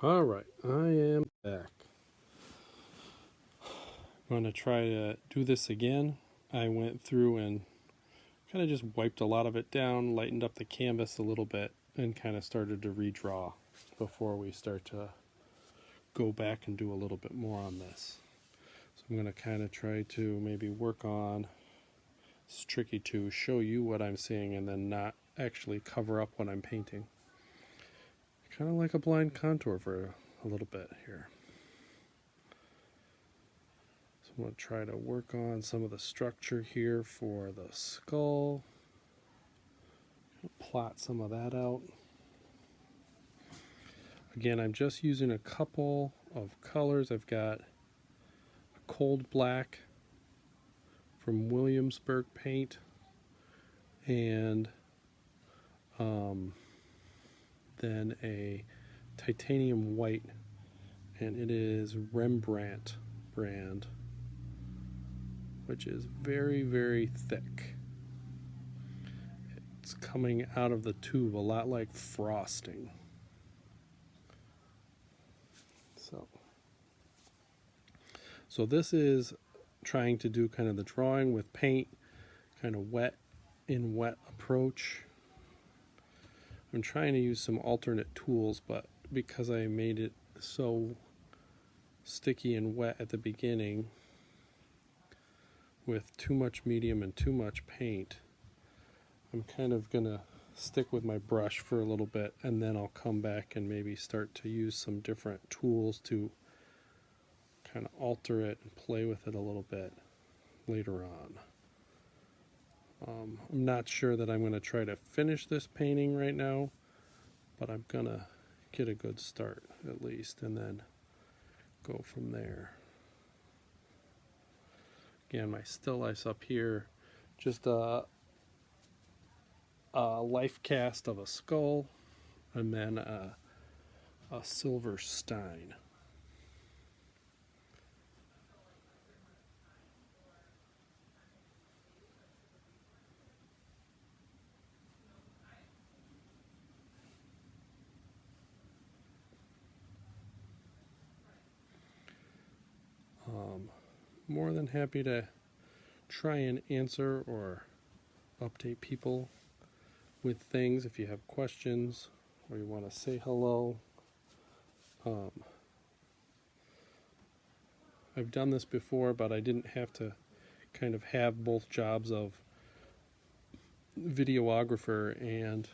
All right, I am back. I'm going to try to do this again. I went through and kind of just wiped a lot of it down, lightened up the canvas a little bit, and kind of started to redraw before we start to go back and do a little bit more on this. So I'm going to kind of try to maybe work on, it's tricky to show you what I'm seeing and then not actually cover up what I'm painting. Kind of like a blind contour for a little bit here. I'm going to try to work on some of the structure here for the skull. Plot some of that out. Again, I'm just using a couple of colors. I've got a cold black from Williamsburg Paint and then a titanium white, and it is Rembrandt brand, which is very, very thick. It's coming out of the tube a lot like frosting. So this is trying to do kind of the drawing with paint, kind of wet approach. I'm trying to use some alternate tools, but because I made it so sticky and wet at the beginning with too much medium and too much paint, I'm kind of gonna stick with my brush for a little bit, and then I'll come back and maybe start to use some different tools to kind of alter it and play with it a little bit later on. I'm not sure that I'm going to try to finish this painting right now, but I'm going to get a good start at least and then go from there. Again, my still life up here, just a life cast of a skull and then a silver stein. More than happy to try and answer or update people with things if you have questions or you want to say hello. I've done this before, but I didn't have to kind of have both jobs of videographer and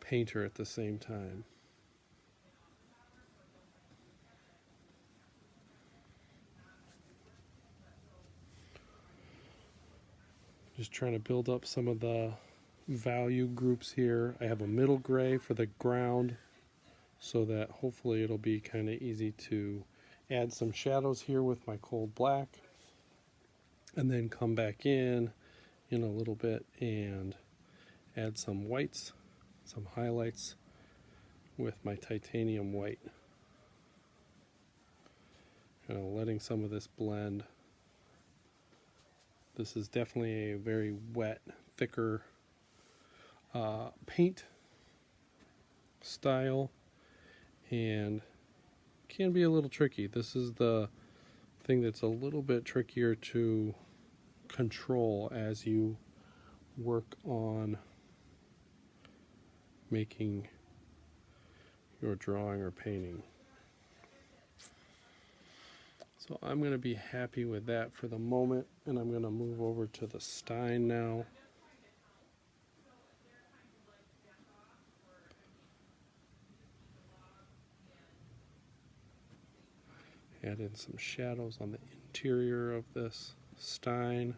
painter at the same time. Just trying to build up some of the value groups here. I have a middle gray for the ground so that hopefully it'll be kind of easy to add some shadows here with my cold black and then come back in a little bit and add some whites, some highlights with my titanium white. Kind of letting some of this blend. This is definitely a very wet, thicker paint style and can be a little tricky. This is the thing that's a little bit trickier to control as you work on making your drawing or painting. So I'm going to be happy with that for the moment, and I'm going to move over to the Stein now. Add in some shadows on the interior of this Stein.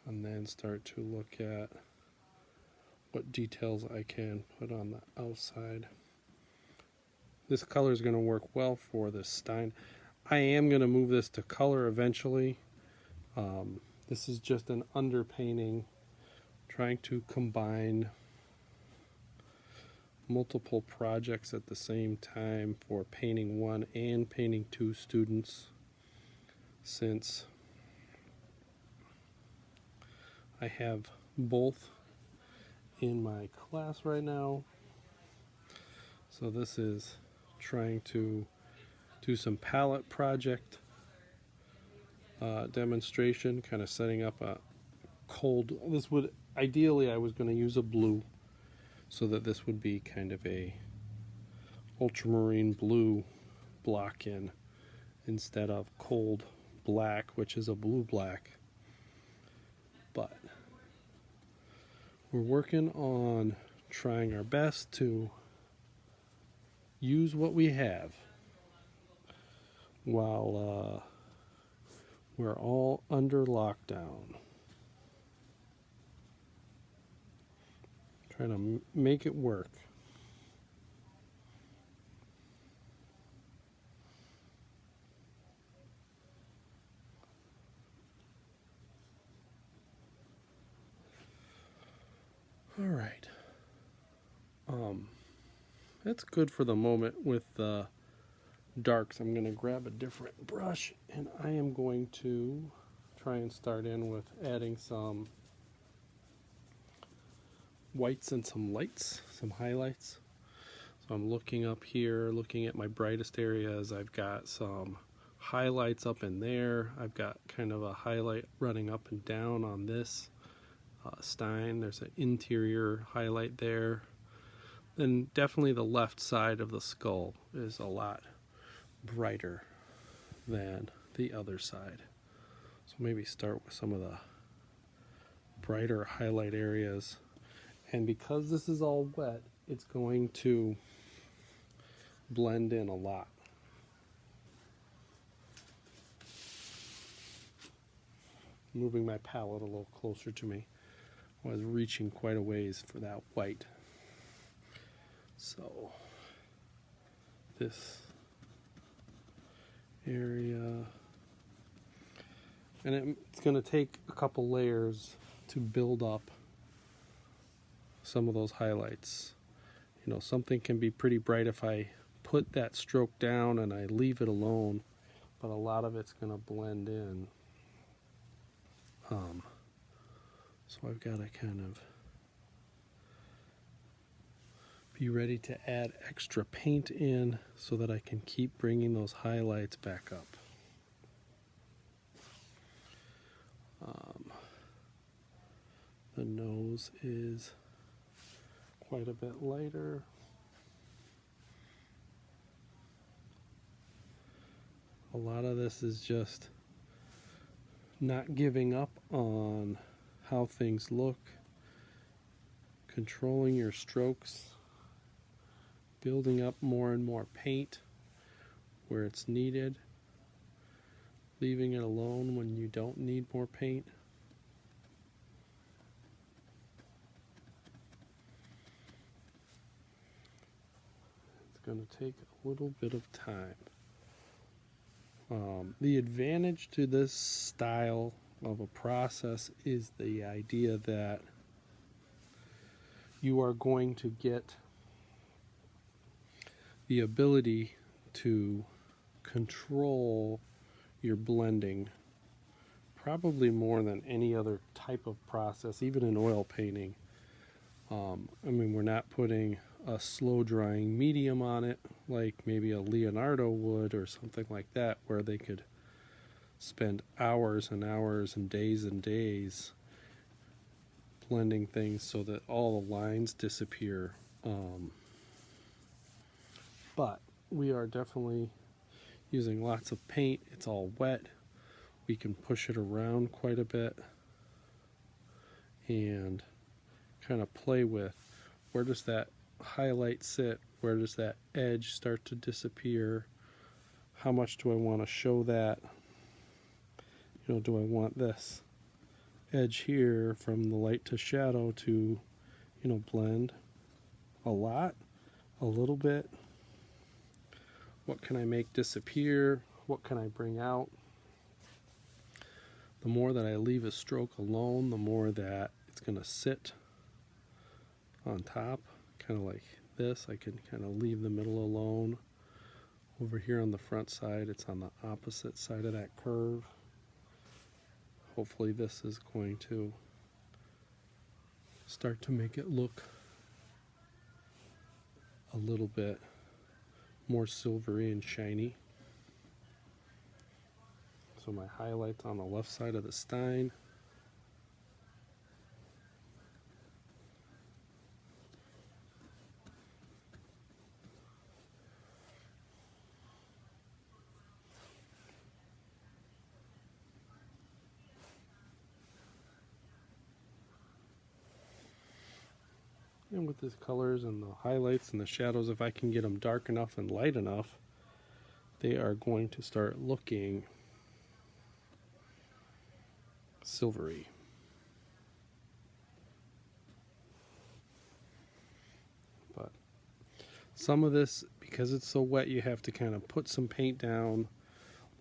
And then start to look at what details I can put on the outside. This color is going to work well for this Stein. I am going to move this to color eventually. This is just an underpainting, trying to combine multiple projects at the same time for painting one and painting two students, since I have both in my class right now. So this is trying to do some palette project demonstration, kind of setting up a cold. This would ideally I was going to use a blue, so that this would be kind of a ultramarine blue block in instead of cold black, which is a blue black. But we're working on trying our best to use what we have while we're all under lockdown. Trying to make it work. All right. That's good for the moment with the darks. I'm going to grab a different brush and I am going to try and start in with adding some whites and some lights, some highlights. So I'm looking up here, looking at my brightest areas. I've got some highlights up in there. I've got kind of a highlight running up and down on this Stein. There's an interior highlight there. Then definitely the left side of the skull is a lot brighter than the other side. So maybe start with some of the brighter highlight areas. And because this is all wet, it's going to blend in a lot. Moving my palette a little closer to me. I was reaching quite a ways for that white. So this area, and it's going to take a couple layers to build up some of those highlights. You know, something can be pretty bright if I put that stroke down and I leave it alone, but a lot of it's going to blend in. So I've got to kind of be ready to add extra paint in so that I can keep bringing those highlights back up. The nose is quite a bit lighter. A lot of this is just not giving up on how things look, controlling your strokes, building up more and more paint where it's needed, leaving it alone when you don't need more paint. It's going to take a little bit of time. The advantage to this style of a process is the idea that you are going to get the ability to control your blending probably more than any other type of process, even in oil painting. I mean, we're not putting a slow drying medium on it like maybe a Leonardo would or something like that, where they could spend hours and hours and days blending things so that all the lines disappear. But we are definitely using lots of paint. It's all wet. We can push it around quite a bit and kind of play with where does that highlight sit, where does that edge start to disappear, how much do I want to show that, you know, do I want this edge here from the light to shadow to, you know, blend a lot, a little bit, what can I make disappear, what can I bring out. The more that I leave a stroke alone, the more that it's going to sit on top, kind of like this. I can kind of leave the middle alone. Over here on the front side, it's on the opposite side of that curve. Hopefully this is going to start to make it look a little bit more silvery and shiny. So my highlights on the left side of the stein. And with these colors and the highlights and the shadows, if I can get them dark enough and light enough, they are going to start looking silvery. But some of this, because it's so wet, you have to kind of put some paint down,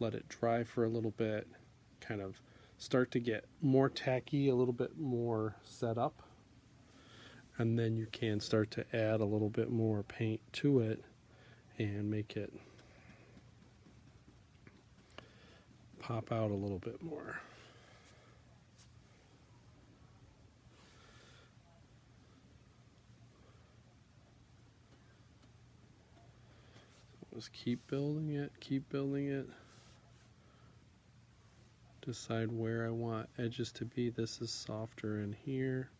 let it dry for a little bit, kind of start to get more tacky, a little bit more set up. And then you can start to add a little bit more paint to it and make it pop out a little bit more. Just keep building it, keep building it. Decide where I want edges to be. This is softer in here.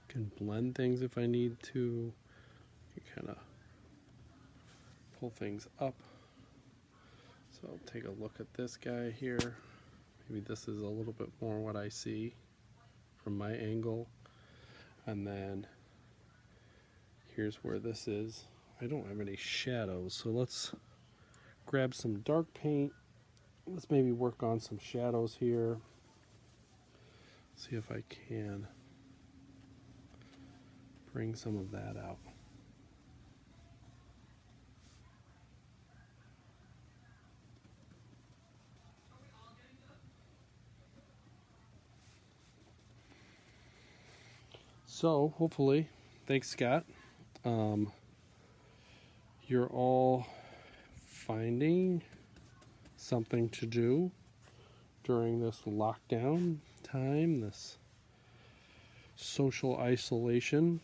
Can blend things if I need to. Kind of pull things up. So I'll take a look at this guy here. Maybe this is a little bit more what I see from my angle. And then here's where this is. I don't have any shadows, so let's grab some dark paint. Let's maybe work on some shadows here. See if I can bring some of that out. So hopefully, thanks Scott, you're all finding something to do during this lockdown time, this social isolation.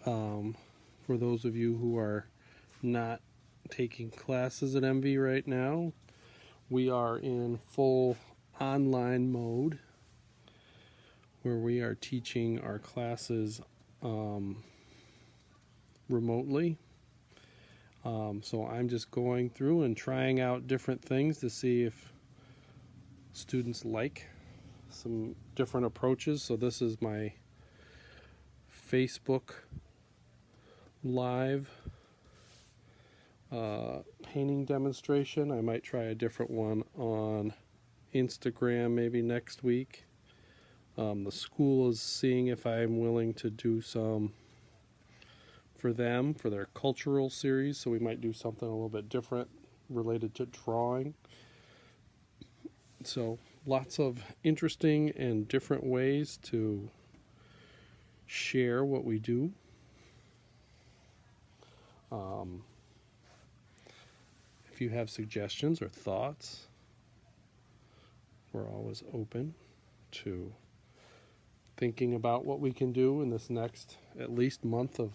For those of you who are not taking classes at MV right now, we are in full online mode where we are teaching our classes remotely. So I'm just going through and trying out different things to see if students like some different approaches. So this is my Facebook live painting demonstration. I might try a different one on Instagram maybe next week. The school is seeing if I'm willing to do some for them for their cultural series, so we might do something a little bit different related to drawing. So lots of interesting and different ways to share what we do. If you have suggestions or thoughts, we're always open to thinking about what we can do in this next at least month of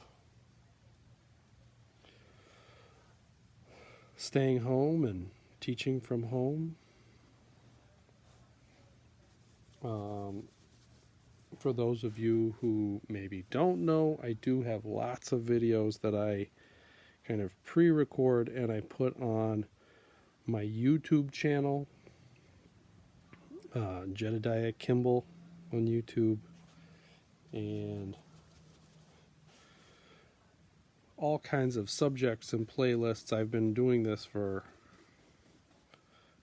staying home and teaching from home. For those of you who maybe don't know, I do have lots of videos that I kind of pre-record and I put on my YouTube channel, Jedediah Kimball on YouTube, and all kinds of subjects and playlists. I've been doing this for,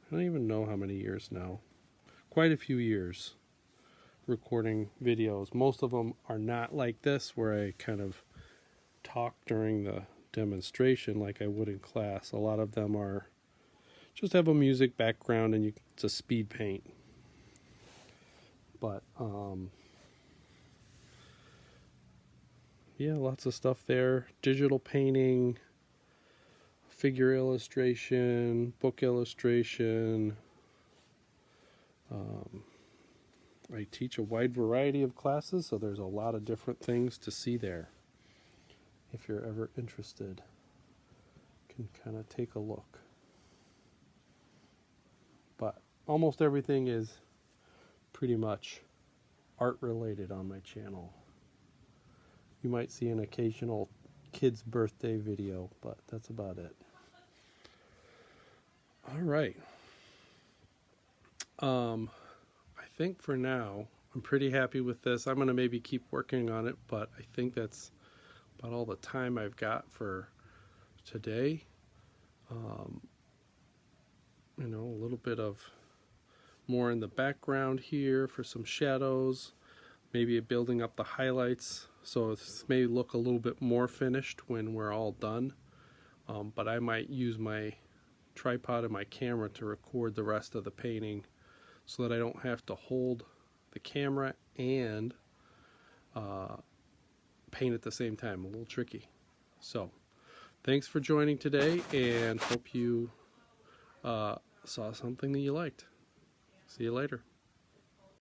I don't even know how many years now, quite a few years, recording videos. Most of them are not like this, where I kind of talk during the demonstration like I would in class. A lot of them are just have a music background and it's a speed paint. But yeah, lots of stuff there. Digital painting, figure illustration, book illustration. I teach a wide variety of classes, so there's a lot of different things to see there. If you're ever interested, you can kind of take a look. But almost everything is pretty much art related on my channel. You might see an occasional kid's birthday video, but that's about it. All right. I think for now, I'm pretty happy with this. I'm going to maybe keep working on it, but I think that's about all the time I've got for today. A little bit of more in the background here for some shadows, maybe building up the highlights so it may look a little bit more finished when we're all done. But I might use my tripod and my camera to record the rest of the painting so that I don't have to hold the camera and paint at the same time. A little tricky. So thanks for joining today, and hope you saw something that you liked. See you later.